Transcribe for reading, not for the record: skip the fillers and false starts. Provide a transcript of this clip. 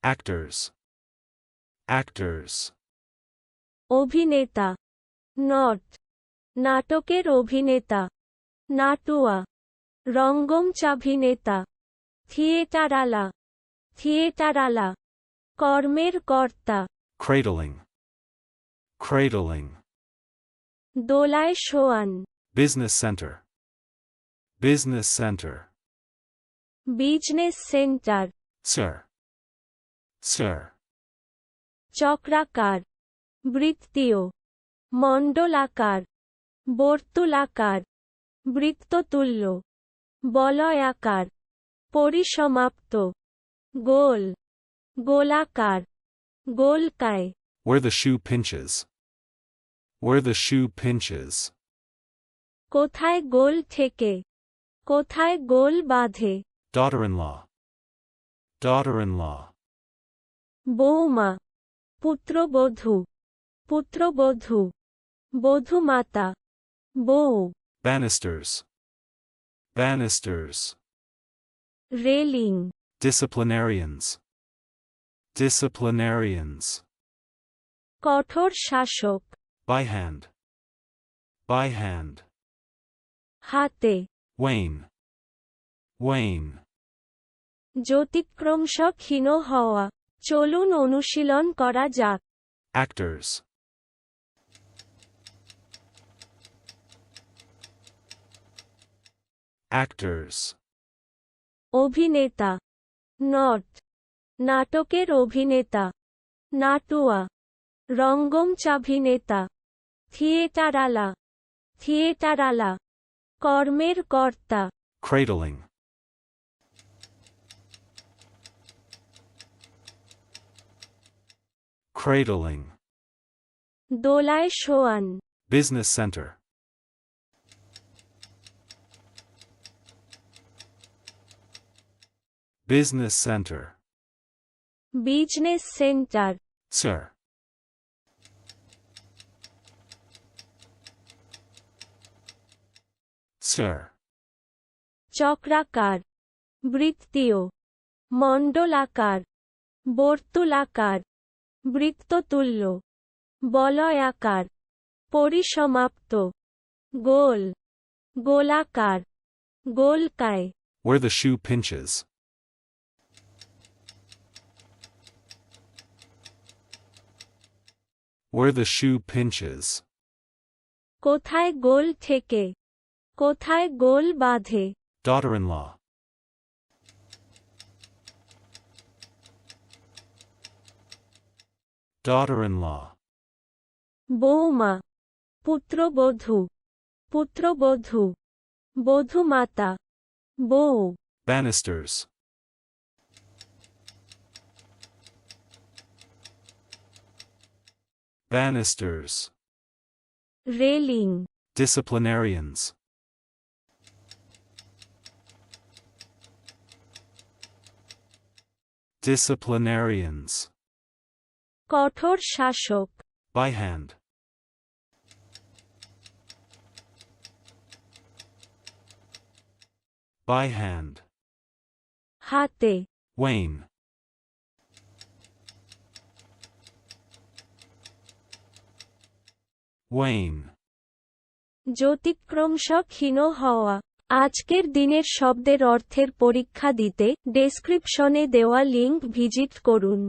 actors, actors, অভিনেতা, not, নাটকের অভিনেতা, নাটুয়া, রঙ্গমচাভিনেতা, থিয়েটারালা, থিয়েটারালা, কর্মের কর্তা, cradling, cradling, দোলায় শোয়ান, business center, business center, business centre, sir, sir, চক্রাকার, বৃত্তীয়, মণ্ডলাকার, বর্তুলাকার, বৃত্ততুল্য, বলয়াকার, পরিসমাপ্ত, গোল, গোলাকার, গোলকায়, where the shoe pinches, where the shoe pinches, কোথায় গোল ঠেকে, কোথায় গোল বাঁধে, daughter-in-law, daughter-in-law, বৌমা, পুত্রবধূ, পুত্রবধূ, বধূমাতা, বউ, banisters, banisters, railing, disciplinarians, disciplinarians, কঠোর শাসক, by hand, by hand, হাতে, wane, wane, জ্যোতিক্রমশ ক্ষীণ হওয়া, চলুন অনুশীলন করা যাক, actors, actors, অভিনেতা, নট, নাটকের অভিনেতা, নাটুয়া, রঙ্গমচাভিনেতা, থিয়েটারালা, থিয়েটারালা, কর্মের কর্তা, cradling, cradling, দোলায় শোয়ান, business center, business center, business centre, sir, sir, চক্রাকার, বৃত্তীয়, মণ্ডলাকার, বর্তুলাকার, বৃত্ততুল্য, বলয়াকার, পরিসমাপ্ত, গোল, গোলাকার, গোলকায়, where the shoe pinches, where the shoe pinches, কোথায় গোল ঠেকে, কোথায় গোল বাঁধে, daughter-in-law, daughter-in-law, বৌমা, পুত্রবধূ, পুত্রবধূ, বধূমাতা, বউ, banisters, banisters, railing, disciplinarians, disciplinarians, কঠোর শাসক, by hand, by hand, হাতে, wane, wane, জ্যোতিক্রমশ ক্ষীণ হওয়া। আজকের দিনের শব্দের অর্থের পরীক্ষা দিতে ডেসক্রিপশনে দেওয়া লিংক ভিজিট করুন।